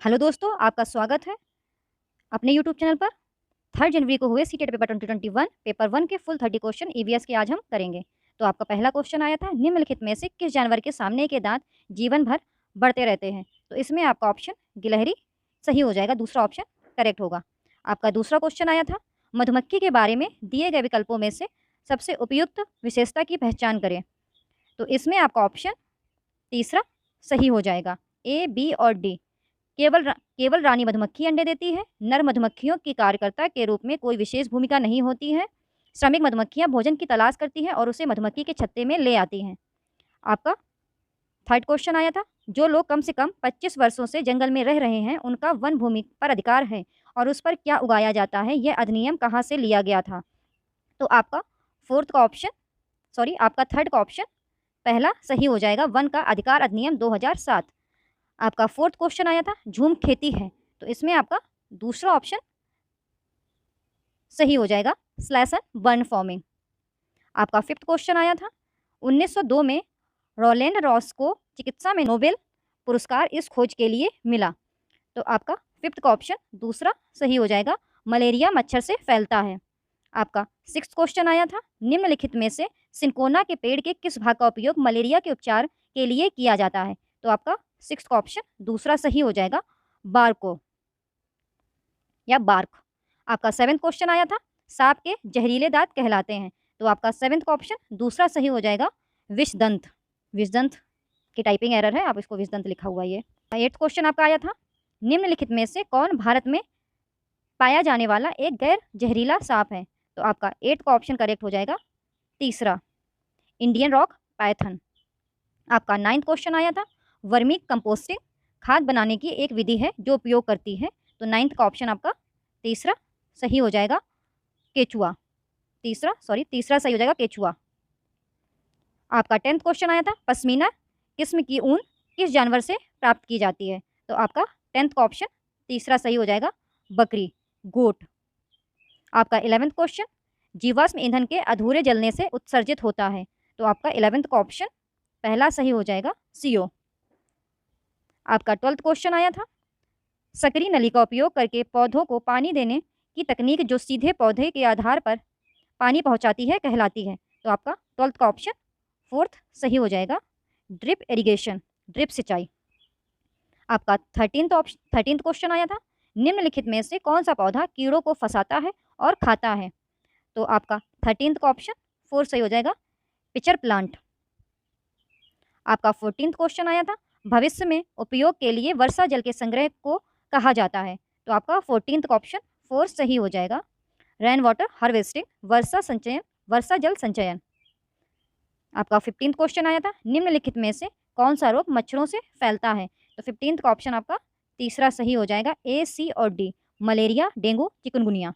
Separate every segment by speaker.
Speaker 1: Hello दोस्तों, आपका स्वागत है अपने यूट्यूब चैनल पर। 3 जनवरी को हुए सीटेट पेपर 2021 पेपर 1 के फुल 30 क्वेश्चन ईवीएस के आज हम करेंगे। तो आपका पहला क्वेश्चन आया था, निम्नलिखित में से किस जानवर के सामने के दांत जीवन भर बढ़ते रहते हैं? तो इसमें आपका ऑप्शन गिलहरी सही हो जाएगा, दूसरा ऑप्शन करेक्ट होगा। आपका दूसरा क्वेश्चन आया था, मधुमक्खी के बारे में दिए गए विकल्पों में से सबसे उपयुक्त विशेषता की पहचान करें। तो इसमें आपका ऑप्शन तीसरा सही हो जाएगा, ए, बी और डी। केवल रानी मधुमक्खी अंडे देती है। नर मधुमक्खियों की कार्यकर्ता के रूप में कोई विशेष भूमिका नहीं होती है। श्रमिक मधुमक्खियां भोजन की तलाश करती हैं और उसे मधुमक्खी के छत्ते में ले आती हैं। आपका थर्ड क्वेश्चन आया था, जो लोग कम से कम 25 वर्षों से जंगल में रह रहे हैं उनका वन भूमि पर अधिकार है और उस पर क्या उगाया जाता है, यह अधिनियम कहाँ से लिया गया था? तो आपका आपका थर्ड का ऑप्शन पहला सही हो जाएगा, वन का अधिकार अधिनियम 2007। आपका फोर्थ क्वेश्चन आया था, झूम खेती है। तो इसमें आपका दूसरा ऑप्शन सही हो जाएगा, स्लैश एंड बर्न फार्मिंग। आपका फिफ्थ क्वेश्चन आया था, 1902 में रोलैंड रॉस को चिकित्सा में नोबेल पुरस्कार इस खोज के लिए मिला। तो आपका फिफ्थ का ऑप्शन दूसरा सही हो जाएगा, मलेरिया मच्छर से फैलता है। आपका सिक्स्थ क्वेश्चन आया था, निम्नलिखित में से सिंकोना के पेड़ के किस भाग का उपयोग मलेरिया के उपचार के लिए किया जाता है? तो आपका सिक्स्थ का ऑप्शन दूसरा सही हो जाएगा, बार्को या बार्क। आपका सेवेंथ क्वेश्चन आया था, सांप के जहरीले दांत कहलाते हैं। तो आपका सेवेंथ का ऑप्शन दूसरा सही हो जाएगा, विषदंत। विषदंत की टाइपिंग एरर है, आप इसको विषदंत लिखा हुआ ये। एट्थ क्वेश्चन आपका आया था, निम्नलिखित में से कौन भारत में पाया जाने वाला एक गैर जहरीला सांप है? तो आपका एट्थ का ऑप्शन करेक्ट हो जाएगा, तीसरा, इंडियन रॉक पाइथन। आपका नाइन्थ क्वेश्चन आया था, वर्मी कंपोस्टिंग खाद बनाने की एक विधि है जो उपयोग करती है। तो नाइन्थ का ऑप्शन आपका तीसरा सही हो जाएगा, केचुआ। तीसरा सही हो जाएगा, केचुआ। आपका 10th क्वेश्चन आया था, पश्मीना किस्म की ऊन किस जानवर से प्राप्त की जाती है? तो आपका 10th का ऑप्शन तीसरा सही हो जाएगा, बकरी, गोट। आपका 11th क्वेश्चन, जीवाश्म ईंधन के अधूरे जलने से उत्सर्जित होता है। तो आपका 11th का ऑप्शन पहला सही हो जाएगा, CO। आपका 12th क्वेश्चन आया था, सक्रिय नली का उपयोग करके पौधों को पानी देने की तकनीक जो सीधे पौधे के आधार पर पानी पहुंचाती है कहलाती है। तो आपका 12th का ऑप्शन फोर्थ सही हो जाएगा, ड्रिप इरिगेशन, ड्रिप सिंचाई। आपका 13th क्वेश्चन आया था, निम्नलिखित में से कौन सा पौधा कीड़ों को फंसाता है और खाता है? तो आपका 13th का ऑप्शन 4 सही हो जाएगा, पिचर प्लांट। आपका 14th क्वेश्चन आया था, भविष्य में उपयोग के लिए वर्षा जल के संग्रह को कहा जाता है। तो आपका 14th का ऑप्शन 4 सही हो जाएगा, रेन वाटर हार्वेस्टिंग, वर्षा जल संचयन। आपका 15th क्वेश्चन आया था, निम्नलिखित में से कौन सा रोग मच्छरों से फैलता है? तो 15th का ऑप्शन आपका तीसरा सही हो जाएगा, A, C और D, मलेरिया, डेंगू, चिकनगुनिया।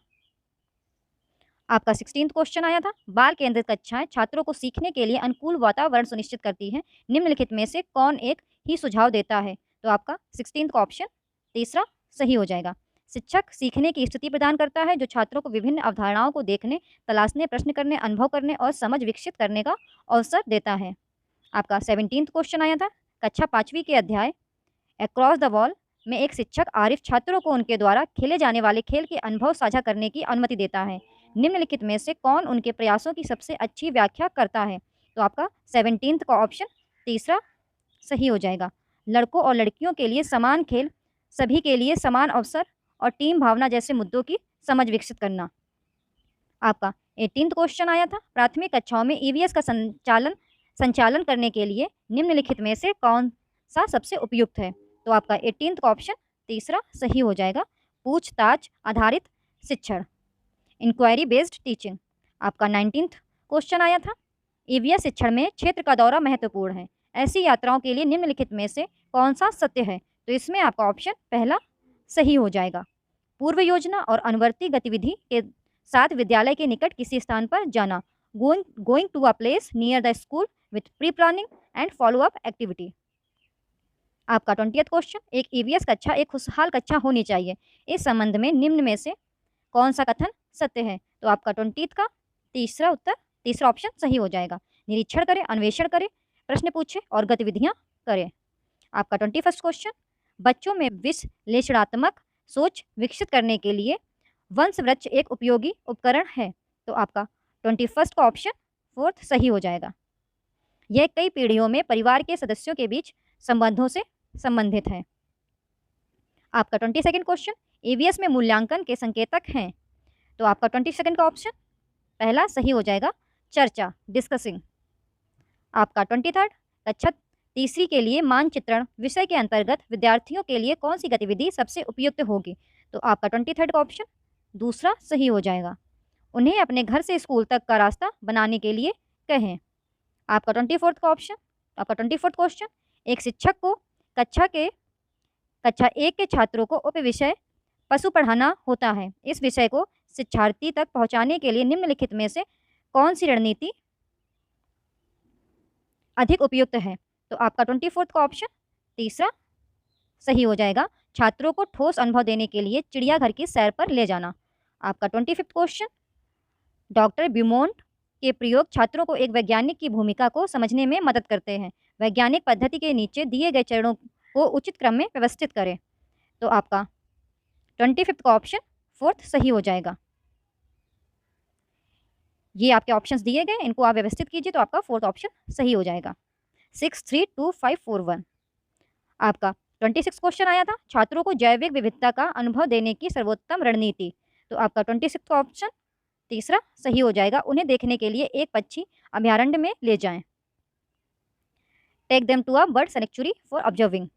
Speaker 1: आपका 16th क्वेश्चन आया था, बाल केंद्रित कक्षाएं छात्रों को सीखने के लिए अनुकूल वातावरण सुनिश्चित करती हैं। निम्नलिखित में से कौन एक ही सुझाव देता है? तो आपका 16th का ऑप्शन तीसरा सही हो जाएगा, शिक्षक सीखने की स्थिति प्रदान करता है जो छात्रों को विभिन्न अवधारणाओं को देखने, तलाशने, प्रश्न करने, अनुभव करने और समझ विकसित करने का अवसर देता है। आपका 17th क्वेश्चन आया था, कक्षा 5वीं के अध्याय अक्रॉस द वॉल में एक शिक्षक आरिफ छात्रों को उनके द्वारा खेले जाने वाले खेल के अनुभव साझा करने की अनुमति देता है। निम्नलिखित में से कौन उनके प्रयासों की सबसे अच्छी व्याख्या करता है? तो आपका 17th का ऑप्शन तीसरा सही हो जाएगा, लड़कों और लड़कियों के लिए समान खेल, सभी के लिए समान अवसर और टीम भावना जैसे मुद्दों की समझ विकसित करना। आपका 18th क्वेश्चन आया था, प्राथमिक कक्षाओं में ईवीएस का संचालन करने के लिए निम्नलिखित में से कौन सा सबसे उपयुक्त है? तो आपका 18th का ऑप्शन तीसरा सही हो जाएगा, पूछताछ आधारित शिक्षण, इंक्वायरी बेस्ड टीचिंग। आपका 19th क्वेश्चन आया था, ईवीएस शिक्षण में क्षेत्र का दौरा महत्वपूर्ण है, ऐसी यात्राओं के लिए निम्नलिखित में से कौन सा सत्य है? तो इसमें आपका ऑप्शन पहला सही हो जाएगा, पूर्व योजना और अनुवर्ती गतिविधि के साथ विद्यालय के निकट किसी स्थान पर जाना, going to a place near the school with pre planning and follow up activity. आपका 20th क्वेश्चन, एक ईवीएस कक्षा एक खुशहाल कक्षा होनी चाहिए, इस संबंध में निम्न में से कौन सा कथन सत्य है? तो आपका 20th का तीसरा ऑप्शन सही हो जाएगा, निरीक्षण करें, अन्वेषण करें, प्रश्न पूछे और गतिविधियां करें। आपका 21st क्वेश्चन, बच्चों में विश्लेषणात्मक सोच विकसित करने के लिए वंश वृक्ष एक उपयोगी उपकरण है। तो आपका 21st का ऑप्शन 4th सही हो जाएगा। यह कई पीढ़ियों में परिवार के सदस्यों के बीच संबंधों से संबंधित है। आपका 22nd क्वेश्चन, ईवीएस में मूल्यांकन के संकेतक हैं। तो आपका 22nd का ऑप्शन पहला सही हो जाएगा, चर्चा, डिस्कसिंग। आपका 23rd, कक्षा तीसरी के लिए मानचित्रण विषय के अंतर्गत विद्यार्थियों के लिए कौन सी गतिविधि सबसे उपयुक्त होगी। तो आपका 23rd का ऑप्शन दूसरा सही हो जाएगा, उन्हें अपने घर से स्कूल तक का रास्ता बनाने के लिए कहें। आपका 24th का ऑप्शन, आपका 24th क्वेश्चन, एक शिक्षक को कक्षा 1 के छात्रों को उप विषय पशु पढ़ाना होता है। इस विषय को शिक्षार्थी तक पहुंचाने के लिए निम्नलिखित में से कौन सी रणनीति अधिक उपयुक्त है। तो आपका 24th का ऑप्शन तीसरा सही हो जाएगा, छात्रों को ठोस अनुभव देने के लिए चिड़ियाघर की सैर पर ले जाना। आपका 25th क्वेश्चन, डॉक्टर ब्यूमोंट के प्रयोग छात्रों को एक वैज्ञानिक की भूमिका को समझने में मदद करते हैं। वैज्ञानिक पद्धति के नीचे दिए गए चरणों को उचित क्रम में व्यवस्थित करें। तो आपका 25th का ऑप्शन 4th सही हो जाएगा। ये आपके ऑप्शंस दिए गए, इनको आप व्यवस्थित कीजिए तो आपका 4th ऑप्शन सही हो जाएगा। 632541। आपका 26 क्वेश्चन आया था, छात्रों को जैविक विविधता का अनुभव देने की सर्वोत्तम रणनीति। तो आपका 26 का ऑप्शन तीसरा सही हो जाएगा, उन्हें देखने के लिए एक पक्षी अभयारण्य में ले जाएं। Take them to a bird sanctuary for observing.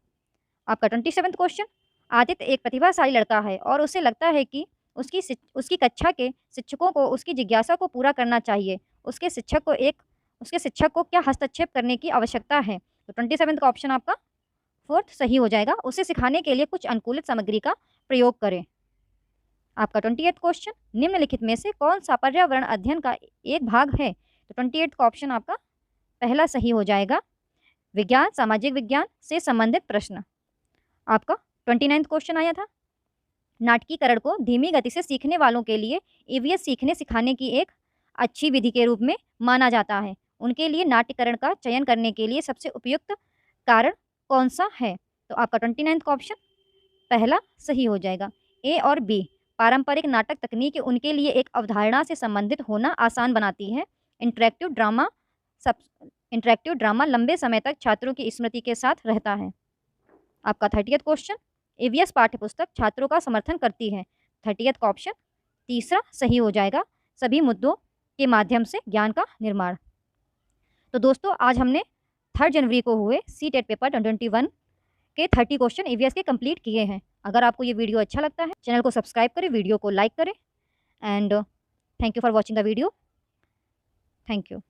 Speaker 1: आपका 27 क्वेश्चन, आदित्य एक प्रतिभाशाली लड़का है और उसे लगता है कि उसकी कक्षा के शिक्षकों को उसकी जिज्ञासा को पूरा करना चाहिए। उसके शिक्षक को क्या हस्तक्षेप करने की आवश्यकता है। तो 27 का ऑप्शन आपका 4th सही हो जाएगा, उसे सिखाने के लिए कुछ अनुकूलित सामग्री का प्रयोग करें। आपका 28th क्वेश्चन, निम्नलिखित में से कौन सा पर्यावरण अध्ययन का एक भाग है। तो 28 का ऑप्शन आपका पहला सही हो जाएगा, विज्ञान सामाजिक विज्ञान से संबंधित प्रश्न। आपका 29th क्वेश्चन आया था, नाटकीकरण को धीमी गति से सीखने वालों के लिए ईवीएस सीखने सिखाने की एक अच्छी विधि के रूप में माना जाता है। उनके लिए नाट्यकरण का चयन करने के लिए सबसे उपयुक्त कारण कौन सा है। तो आपका 29th का ऑप्शन पहला सही हो जाएगा, ए और बी। पारंपरिक नाटक तकनीक उनके लिए एक अवधारणा से संबंधित होना आसान बनाती है। इंटरेक्टिव ड्रामा लंबे समय तक छात्रों की स्मृति के साथ रहता है। आपका 30th क्वेश्चन, ईवीएस पाठ्यपुस्तक छात्रों का समर्थन करती है। 30th का ऑप्शन तीसरा सही हो जाएगा, सभी मुद्दों के माध्यम से ज्ञान का निर्माण। तो दोस्तों, आज हमने 3 जनवरी को हुए सीटेट पेपर 2021 के 30 क्वेश्चन ईवीएस के कंप्लीट किए हैं। अगर आपको ये वीडियो अच्छा लगता है, चैनल को सब्सक्राइब करें, वीडियो को लाइक करें and thank you for watching the video. Thank you.